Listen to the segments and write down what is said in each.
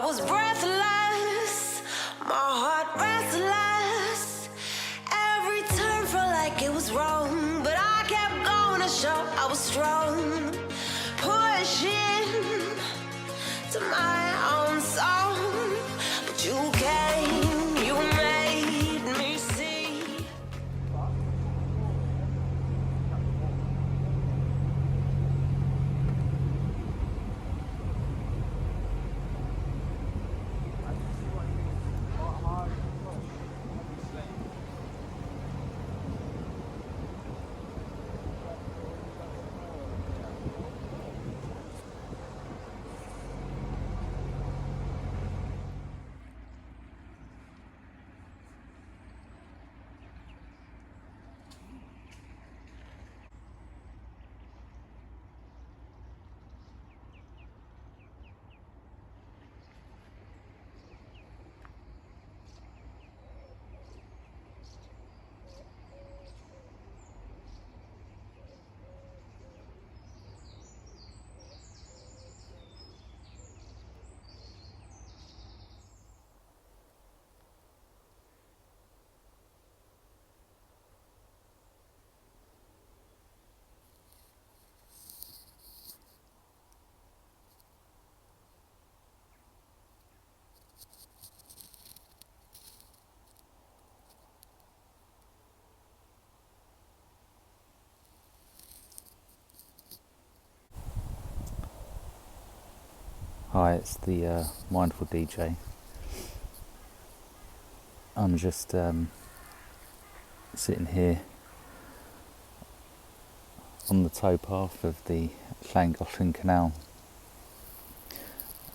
was breathless, my heart restless. Every turn felt like it was wrong, but I kept going to show I was strong. Pushing to my own song, but you came, you made me see. Hi, it's the Mindful DJ. I'm just sitting here on the towpath of the Canal,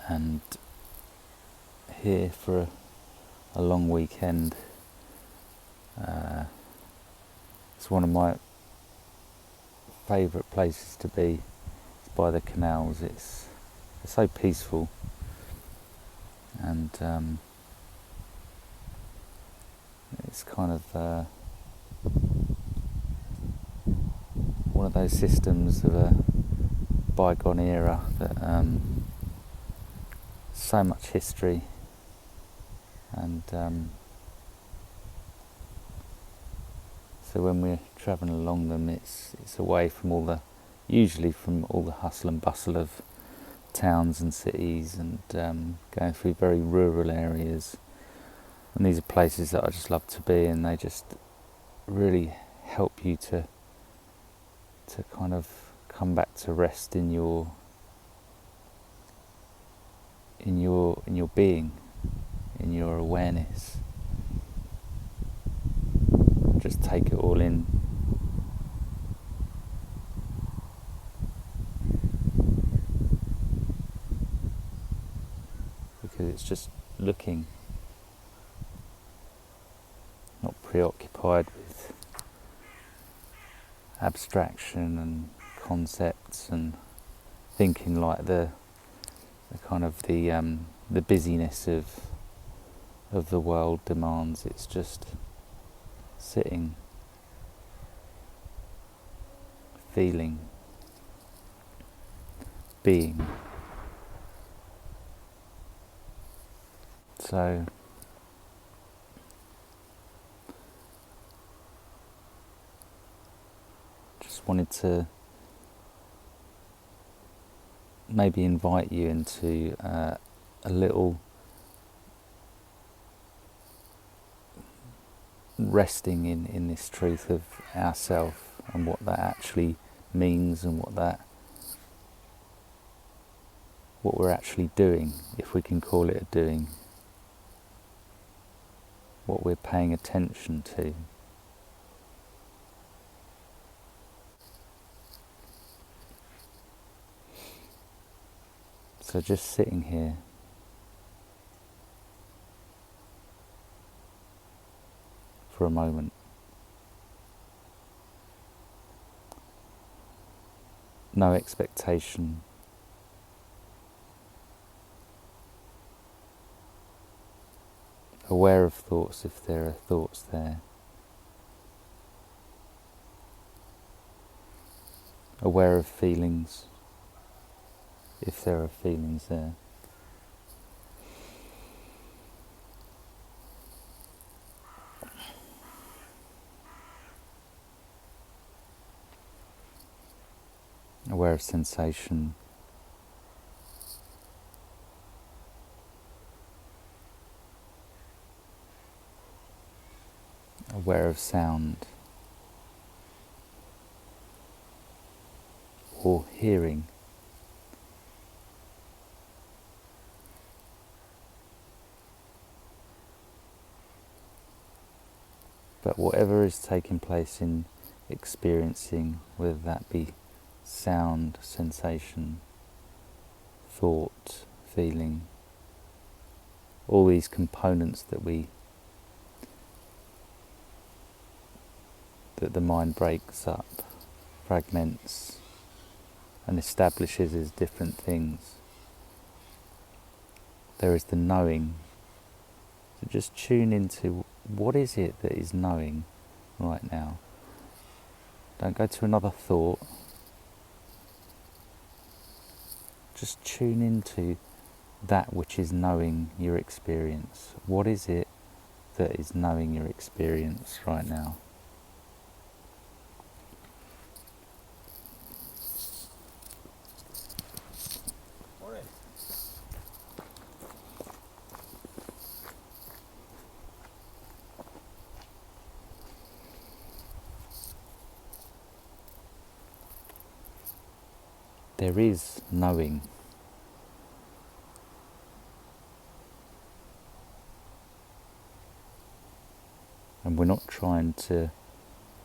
and here for a long weekend. It's one of my favourite places to be. It's by the canals. It's so peaceful, and it's kind of one of those systems of a bygone era that so much history, and so when we're travelling along them, it's away from usually from all the hustle and bustle of towns and cities, and going through very rural areas. And these are places that I just love to be, and they just really help you to kind of come back to rest in your being, in your awareness. Just take it all in. Because it's just looking, not preoccupied with abstraction and concepts and thinking like the kind of the busyness of the world demands. It's just sitting, feeling, being. So just wanted to maybe invite you into a little resting in this truth of ourself, and what that actually means, and what we're actually doing, if we can call it a doing, what we're paying attention to. So just sitting here, for a moment. No expectation. Aware of thoughts if there are thoughts there. Aware of feelings if there are feelings there. aware of sensation, aware of sound, or hearing. But whatever is taking place in experiencing, whether that be sound, sensation, thought, feeling, all these components that the mind breaks up, fragments, and establishes as different things. There is the knowing. So just tune into what is it that is knowing right now. Don't go to another thought. Just tune into that which is knowing your experience. What is it that is knowing your experience right now? There is knowing. And we're not trying to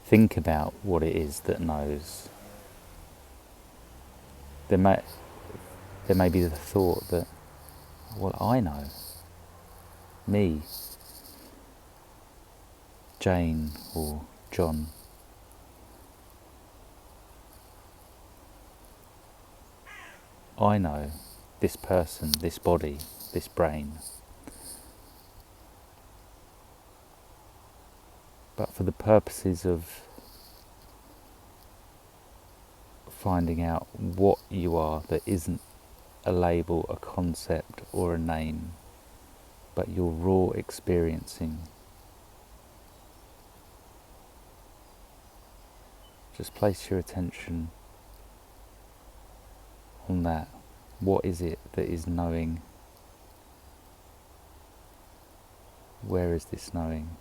think about what it is that knows. There may be the thought that, well, I know. Me, Jane or John. I know this person, this body, this brain. But for the purposes of finding out what you are that isn't a label, a concept or a name, but your raw experiencing, just place your attention on that. What is it that is knowing? Where is this knowing?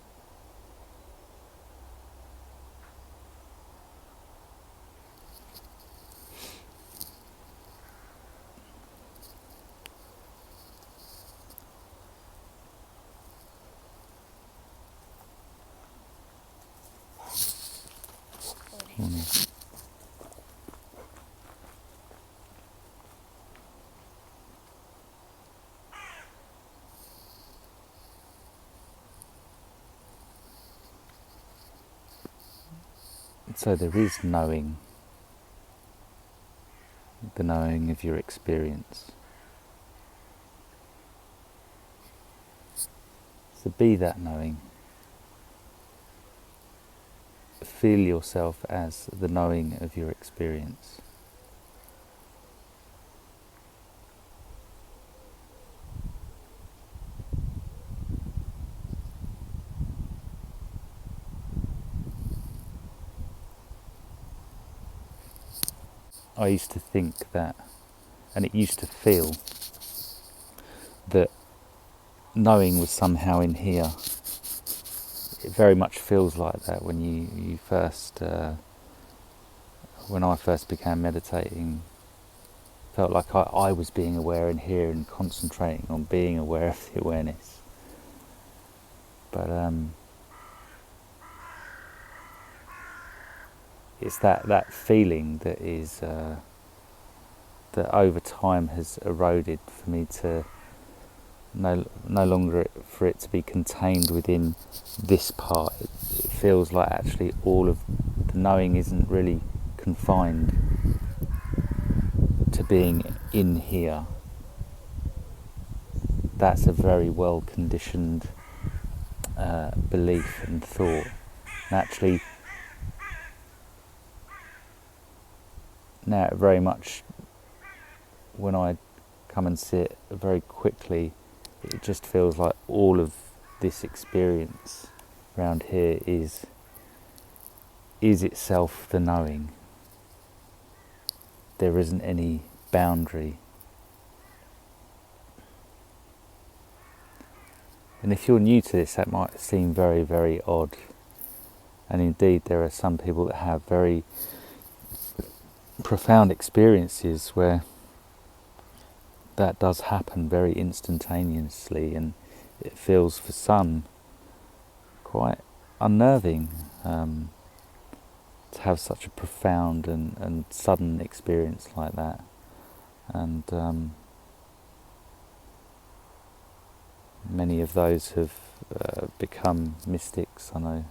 So there is knowing, the knowing of your experience. So be that knowing. Feel yourself as the knowing of your experience. I used to think that, and it used to feel, that knowing was somehow in here. It very much feels like that when you first, when I first began meditating, felt like I was being aware in here and concentrating on being aware of the awareness. But it's that feeling that is that over time has eroded for me to no longer for it to be contained within this part. It feels like actually all of the knowing isn't really confined to being in here. That's a very well conditioned belief and thought. And actually, now very much when I come and sit, very quickly it just feels like all of this experience around here is itself the knowing. there isn't any boundary. And if you're new to this, that might seem very, very odd. And indeed, there are some people that have very profound experiences where that does happen very instantaneously, and it feels for some quite unnerving to have such a profound and sudden experience like that. And many of those have become mystics. I know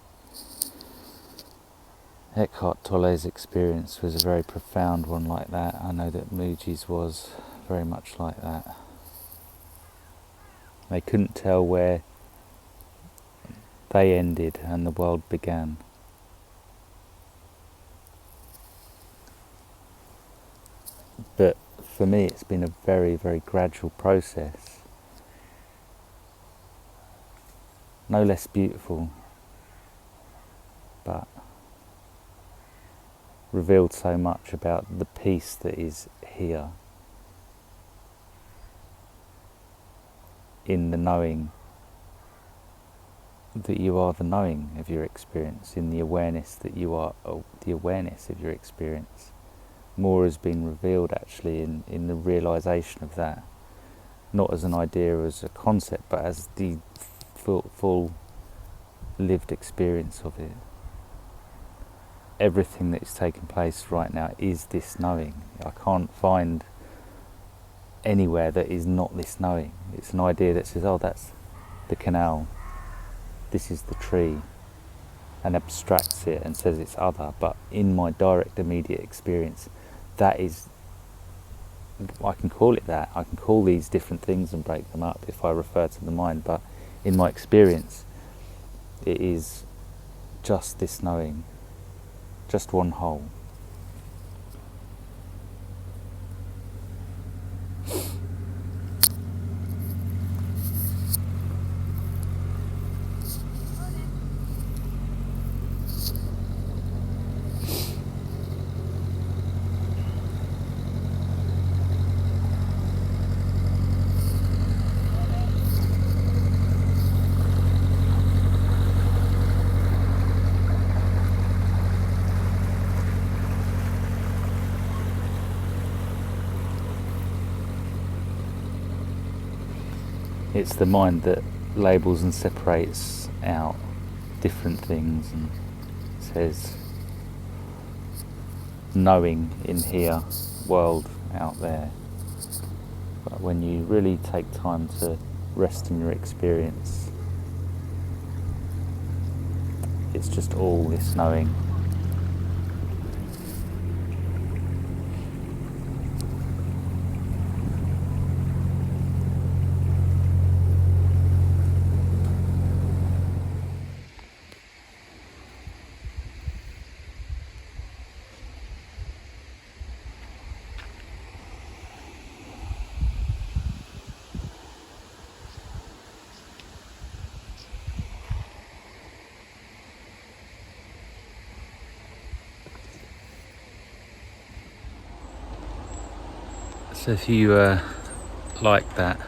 Eckhart Tolle's experience was a very profound one like that. I know that Mooji's was very much like that. They couldn't tell where they ended and the world began. But for me, it's been a very, very gradual process. No less beautiful, but revealed so much about the peace that is here in the knowing that you are the knowing of your experience, in the awareness that you are the awareness of your experience. More has been revealed actually in the realisation of that, not as an idea, as a concept, but as the full lived experience of it. Everything that is taking place right now is this knowing. I can't find anywhere that is not this knowing. It's an idea that says, oh, that's the canal, this is the tree, and abstracts it and says it's other. But in my direct immediate experience, that is, I can call it that. I can call these different things and break them up if I refer to the mind, but in my experience it is just this knowing, just one whole. It's the mind that labels and separates out different things and says knowing in here, world out there. But when you really take time to rest in your experience, it's just all this knowing. So if you like that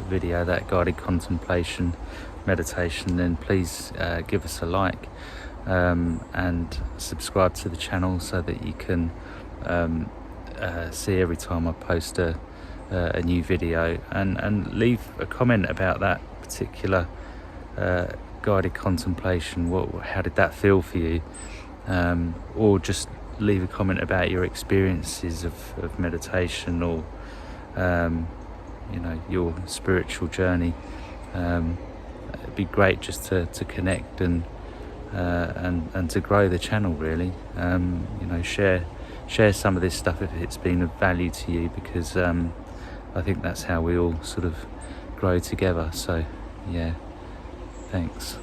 video, that guided contemplation meditation, then please give us a like and subscribe to the channel so that you can see every time I post a new video, and leave a comment about that particular guided contemplation. How did that feel for you? Or just leave a comment about your experiences of meditation, or your spiritual journey. It'd be great just to connect and to grow the channel, really. Share some of this stuff if it's been of value to you, because I think that's how we all sort of grow together. So yeah, thanks.